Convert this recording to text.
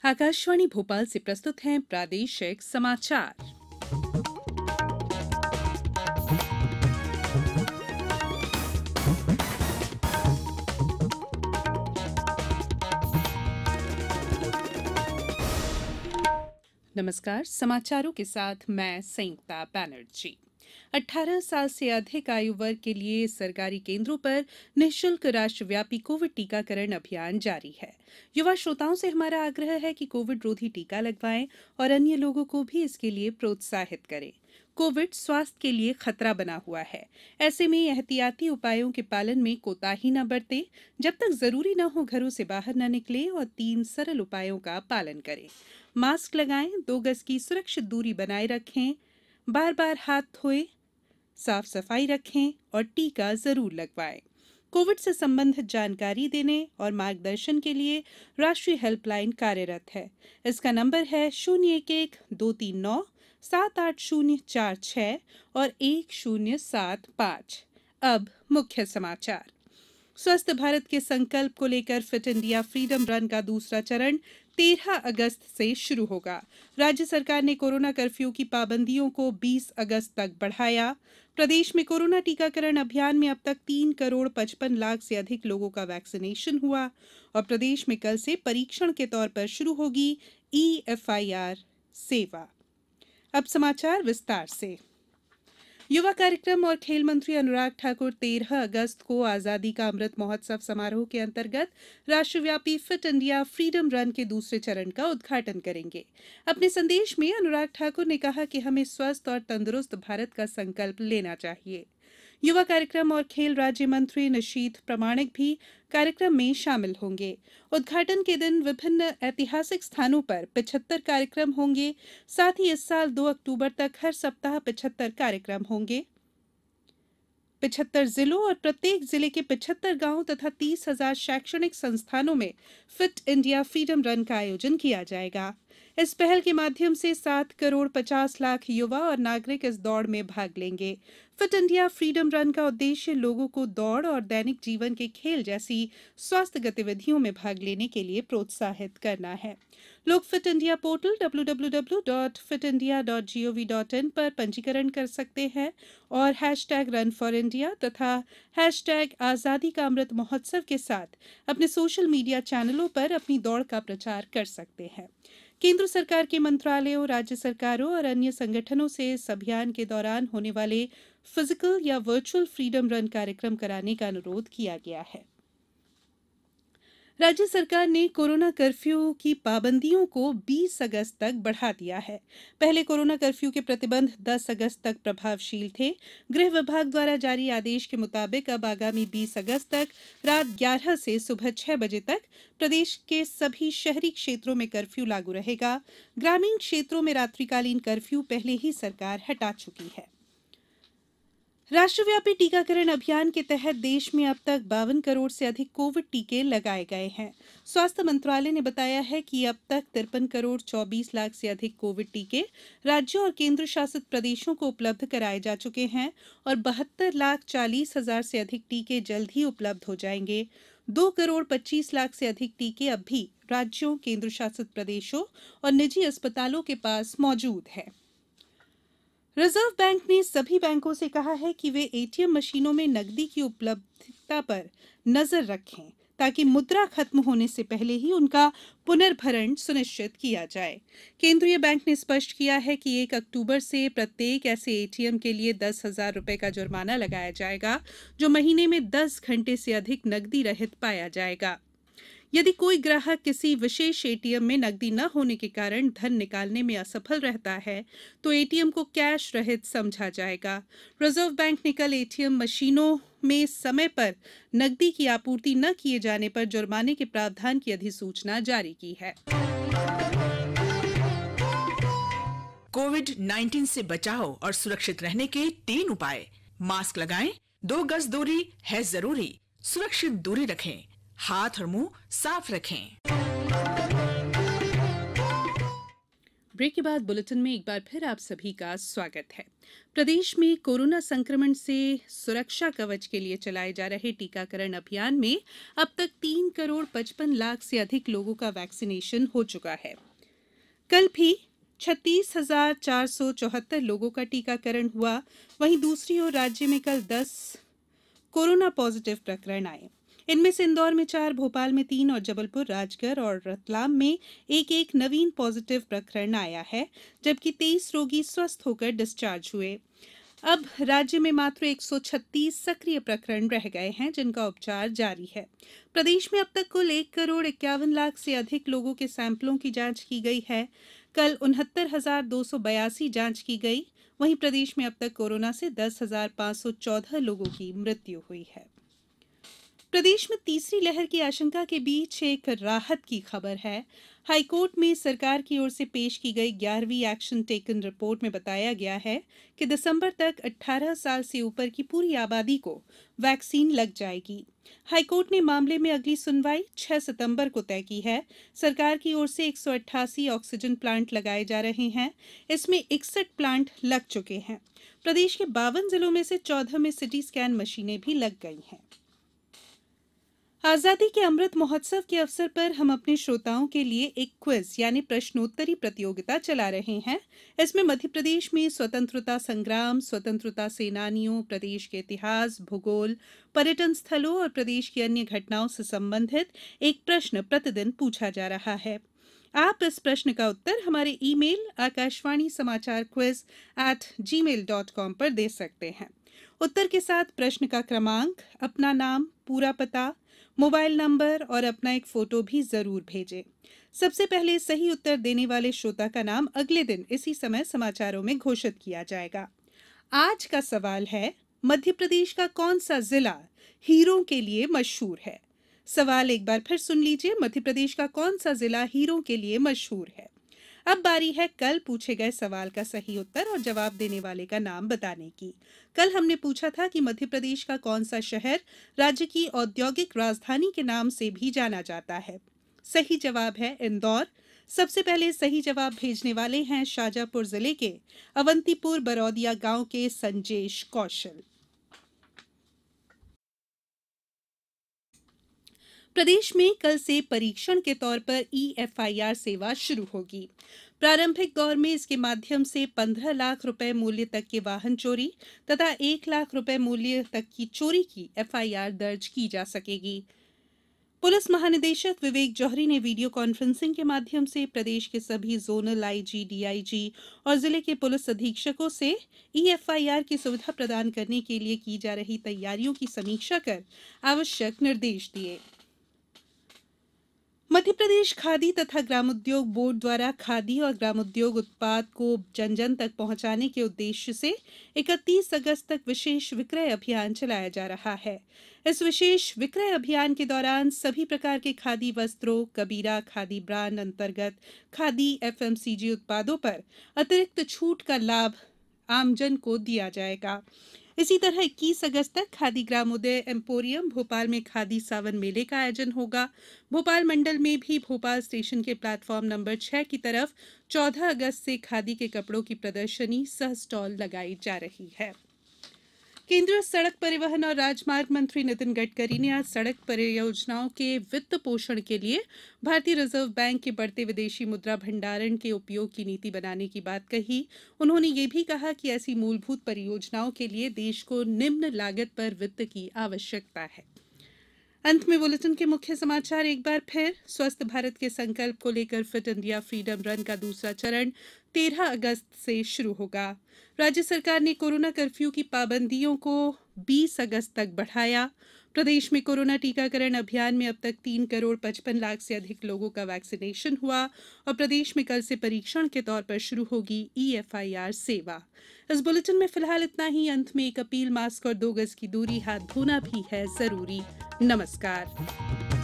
आकाशवाणी भोपाल से प्रस्तुत हैं प्रादेशिक समाचार। नमस्कार, समाचारों के साथ मैं संयुक्ता बैनर्जी। 18 साल से अधिक आयु वर्ग के लिए सरकारी केंद्रों पर निःशुल्क राष्ट्रव्यापी कोविड टीकाकरण अभियान जारी है। युवा श्रोताओं से हमारा आग्रह है कि कोविड रोधी टीका लगवाएं और अन्य लोगों को भी इसके लिए प्रोत्साहित करें। कोविड स्वास्थ्य के लिए खतरा बना हुआ है। ऐसे में एहतियाती उपायों के पालन में कोताही न बरतें। जब तक जरूरी न हो घरों से बाहर न निकलें और 3 सरल उपायों का पालन करें। मास्क लगाएं, 2 गज की सुरक्षित दूरी बनाए रखें, बार बार हाथ धोएं, साफ सफाई रखें और टीका जरूर लगवाएं। कोविड से संबंधित जानकारी देने और मार्गदर्शन के लिए राष्ट्रीय हेल्पलाइन कार्यरत है। इसका नंबर है 011-239-78046 और 1075। अब मुख्य समाचार। स्वस्थ भारत के संकल्प को लेकर फिट इंडिया फ्रीडम रन का दूसरा चरण 13 अगस्त से शुरू होगा। राज्य सरकार ने कोरोना कर्फ्यू की पाबंदियों को 20 अगस्त तक बढ़ाया। प्रदेश में कोरोना टीकाकरण अभियान में अब तक 3,55,00,000 से अधिक लोगों का वैक्सीनेशन हुआ और प्रदेश में कल से परीक्षण के तौर पर शुरू होगी EFIR सेवा। अब समाचार विस्तार से। युवा कार्यक्रम और खेल मंत्री अनुराग ठाकुर 13 अगस्त को आजादी का अमृत महोत्सव समारोह के अंतर्गत राष्ट्रव्यापी फिट इंडिया फ्रीडम रन के दूसरे चरण का उद्घाटन करेंगे। अपने संदेश में अनुराग ठाकुर ने कहा कि हमें स्वस्थ और तंदुरुस्त भारत का संकल्प लेना चाहिए। युवा कार्यक्रम और खेल राज्य मंत्री निशीथ प्रामाणिक भी कार्यक्रम में शामिल होंगे। उद्घाटन के दिन विभिन्न ऐतिहासिक स्थानों पर 75 कार्यक्रम होंगे। साथ ही इस साल 2 अक्टूबर तक हर सप्ताह 75 कार्यक्रम होंगे। 75 जिलों और प्रत्येक जिले के 75 गांवों तथा 30,000 शैक्षणिक संस्थानों में फिट इंडिया फ्रीडम रन का आयोजन किया जाएगा। इस पहल के माध्यम से 7,50,00,000 युवा और नागरिक इस दौड़ में भाग लेंगे। फिट इंडिया फ्रीडम रन का उद्देश्य लोगों को दौड़ और दैनिक जीवन के खेल जैसी स्वास्थ्य गतिविधियों में भाग लेने के लिए प्रोत्साहित करना है। लोग फिट इंडिया पोर्टल www.fitindia.gov.in पर पंजीकरण कर सकते हैं और #RunForIndia तथा #आजादी का अमृत महोत्सव के साथ अपने सोशल मीडिया चैनलों पर अपनी दौड़ का प्रचार कर सकते हैं। केंद्र सरकार के मंत्रालयों, राज्य सरकारों और अन्य संगठनों से इस अभियान के दौरान होने वाले फिजिकल या वर्चुअल फ्रीडम रन कार्यक्रम कराने का अनुरोध किया गया है। राज्य सरकार ने कोरोना कर्फ्यू की पाबंदियों को 20 अगस्त तक बढ़ा दिया है। पहले कोरोना कर्फ्यू के प्रतिबंध 10 अगस्त तक प्रभावशील थे। गृह विभाग द्वारा जारी आदेश के मुताबिक अब आगामी 20 अगस्त तक रात 11 से सुबह 6 बजे तक प्रदेश के सभी शहरी क्षेत्रों में कर्फ्यू लागू रहेगा। ग्रामीण क्षेत्रों में रात्रिकालीन कर्फ्यू पहले ही सरकार हटा चुकी है। राष्ट्रव्यापी टीकाकरण अभियान के तहत देश में अब तक 52 करोड़ से अधिक कोविड टीके लगाए गए हैं। स्वास्थ्य मंत्रालय ने बताया है कि अब तक 53 करोड़ 24 लाख से अधिक कोविड टीके राज्यों और केंद्र शासित प्रदेशों को उपलब्ध कराए जा चुके हैं और 72,40,000 से अधिक टीके जल्द ही उपलब्ध हो जाएंगे। 2 करोड़ 25 लाख से अधिक टीके अब भी राज्यों, केंद्र शासित प्रदेशों और निजी अस्पतालों के पास मौजूद हैं। रिजर्व बैंक ने सभी बैंकों से कहा है कि वे ATM मशीनों में नकदी की उपलब्धता पर नजर रखें ताकि मुद्रा खत्म होने से पहले ही उनका पुनर्भरण सुनिश्चित किया जाए। केंद्रीय बैंक ने स्पष्ट किया है कि 1 अक्टूबर से प्रत्येक ऐसे ATM के लिए 10,000 रुपए का जुर्माना लगाया जाएगा जो महीने में 10 घंटे से अधिक नकदी रहित पाया जाएगा। यदि कोई ग्राहक किसी विशेष ATM में नकदी न होने के कारण धन निकालने में असफल रहता है तो ATM को कैश रहित समझा जाएगा। रिजर्व बैंक ने कल ATM मशीनों में समय पर नकदी की आपूर्ति न किए जाने पर जुर्माने के प्रावधान की अधिसूचना जारी की है। कोविड-19 से बचाव और सुरक्षित रहने के 3 उपाय। मास्क लगाएं, 2 गज दूरी है जरूरी, सुरक्षित दूरी रखें, हाथ और मुंह साफ रखें। ब्रेक के बाद बुलेटिन में एक बार फिर आप सभी का स्वागत है। प्रदेश में कोरोना संक्रमण से सुरक्षा कवच के लिए चलाए जा रहे टीकाकरण अभियान में अब तक 3 करोड़ 55 लाख से अधिक लोगों का वैक्सीनेशन हो चुका है। कल भी 36,474 लोगों का टीकाकरण हुआ। वहीं दूसरी ओर राज्य में कल 10 कोरोना पॉजिटिव प्रकरण आए। इनमें से इंदौर में 4, भोपाल में 3 और जबलपुर, राजगढ़ और रतलाम में एक नवीन पॉजिटिव प्रकरण आया है, जबकि 23 रोगी स्वस्थ होकर डिस्चार्ज हुए। अब राज्य में मात्र 136 सक्रिय प्रकरण रह गए हैं, जिनका उपचार जारी है। प्रदेश में अब तक कुल 1 करोड़ 51 लाख से अधिक लोगों के सैंपलों की जांच की गई है। कल 69,282 जांच की गई। वहीं प्रदेश में अब तक कोरोना से 10,514 लोगों की मृत्यु हुई है। प्रदेश में तीसरी लहर की आशंका के बीच एक राहत की खबर है। हाईकोर्ट में सरकार की ओर से पेश की गई 11वीं एक्शन टेकन रिपोर्ट में बताया गया है कि दिसंबर तक 18 साल से ऊपर की पूरी आबादी को वैक्सीन लग जाएगी। हाईकोर्ट ने मामले में अगली सुनवाई 6 सितंबर को तय की है। सरकार की ओर से 188 ऑक्सीजन प्लांट लगाए जा रहे हैं। इसमें 61 प्लांट लग चुके हैं। प्रदेश के 52 जिलों में से 14 में सिटी स्कैन मशीनें भी लग गई हैं। आजादी के अमृत महोत्सव के अवसर पर हम अपने श्रोताओं के लिए एक क्विज यानी प्रश्नोत्तरी प्रतियोगिता चला रहे हैं। इसमें मध्य प्रदेश में स्वतंत्रता संग्राम, स्वतंत्रता सेनानियों, प्रदेश के इतिहास, भूगोल, पर्यटन स्थलों और प्रदेश की अन्य घटनाओं से संबंधित एक प्रश्न प्रतिदिन पूछा जा रहा है। आप इस प्रश्न का उत्तर हमारे ईमेल आकाशवाणी समाचार quiz@gmail.com पर दे सकते हैं। उत्तर के साथ प्रश्न का क्रमांक, अपना नाम, पूरा पता, मोबाइल नंबर और अपना एक फोटो भी जरूर भेजें। सबसे पहले सही उत्तर देने वाले श्रोता का नाम अगले दिन इसी समय समाचारों में घोषित किया जाएगा। आज का सवाल है, मध्य प्रदेश का कौन सा जिला हीरों के लिए मशहूर है? सवाल एक बार फिर सुन लीजिए। मध्य प्रदेश का कौन सा जिला हीरों के लिए मशहूर है? अब बारी है कल पूछे गए सवाल का सही उत्तर और जवाब देने वाले का नाम बताने की। कल हमने पूछा था कि मध्य प्रदेश का कौन सा शहर राज्य की औद्योगिक राजधानी के नाम से भी जाना जाता है। सही जवाब है इंदौर। सबसे पहले सही जवाब भेजने वाले हैं शाजापुर जिले के अवंतीपुर बरौदिया गांव के संजेश कौशल। प्रदेश में कल से परीक्षण के तौर पर EFIR सेवा शुरू होगी। प्रारंभिक दौर में इसके माध्यम से 15 लाख रुपए मूल्य तक के वाहन चोरी तथा 1 लाख रुपए मूल्य तक की चोरी की FIR दर्ज की जा सकेगी। पुलिस महानिदेशक विवेक जौहरी ने वीडियो कॉन्फ्रेंसिंग के माध्यम से प्रदेश के सभी जोनल IG, DIG और जिले के पुलिस अधीक्षकों से EFIR की सुविधा प्रदान करने के लिए की जा रही तैयारियों की समीक्षा कर आवश्यक निर्देश दिए। मध्य प्रदेश खादी तथा ग्रामोद्योग बोर्ड द्वारा खादी और ग्रामोद्योग उत्पाद को जन जन तक पहुंचाने के उद्देश्य से 31 अगस्त तक विशेष विक्रय अभियान चलाया जा रहा है। इस विशेष विक्रय अभियान के दौरान सभी प्रकार के खादी वस्त्रों, कबीरा खादी ब्रांड अंतर्गत खादी FMCG उत्पादों पर अतिरिक्त छूट का लाभ आमजन को दिया जाएगा। इसी तरह 21 अगस्त तक खादी ग्रामोदय एम्पोरियम भोपाल में खादी सावन मेले का आयोजन होगा। भोपाल मंडल में भी भोपाल स्टेशन के प्लेटफॉर्म नंबर 6 की तरफ 14 अगस्त से खादी के कपड़ों की प्रदर्शनी सह स्टॉल लगाई जा रही है। केंद्रीय सड़क परिवहन और राजमार्ग मंत्री नितिन गडकरी ने आज सड़क परियोजनाओं के वित्त पोषण के लिए भारतीय रिजर्व बैंक के बढ़ते विदेशी मुद्रा भंडारण के उपयोग की नीति बनाने की बात कही। उन्होंने ये भी कहा कि ऐसी मूलभूत परियोजनाओं के लिए देश को निम्न लागत पर वित्त की आवश्यकता है। अंत में बुलेटिन के मुख्य समाचार एक बार फिर। स्वस्थ भारत के संकल्प को लेकर फिट इंडिया फ्रीडम रन का दूसरा चरण 13 अगस्त से शुरू होगा। राज्य सरकार ने कोरोना कर्फ्यू की पाबंदियों को 20 अगस्त तक बढ़ाया। प्रदेश में कोरोना टीकाकरण अभियान में अब तक 3 करोड़ 55 लाख से अधिक लोगों का वैक्सीनेशन हुआ और प्रदेश में कल से परीक्षण के तौर पर शुरू होगी EFIR सेवा। इस बुलेटिन में फिलहाल इतना ही। अंत में एक अपील, मास्क और 2 गज की दूरी, हाथ धोना भी है जरूरी। नमस्कार।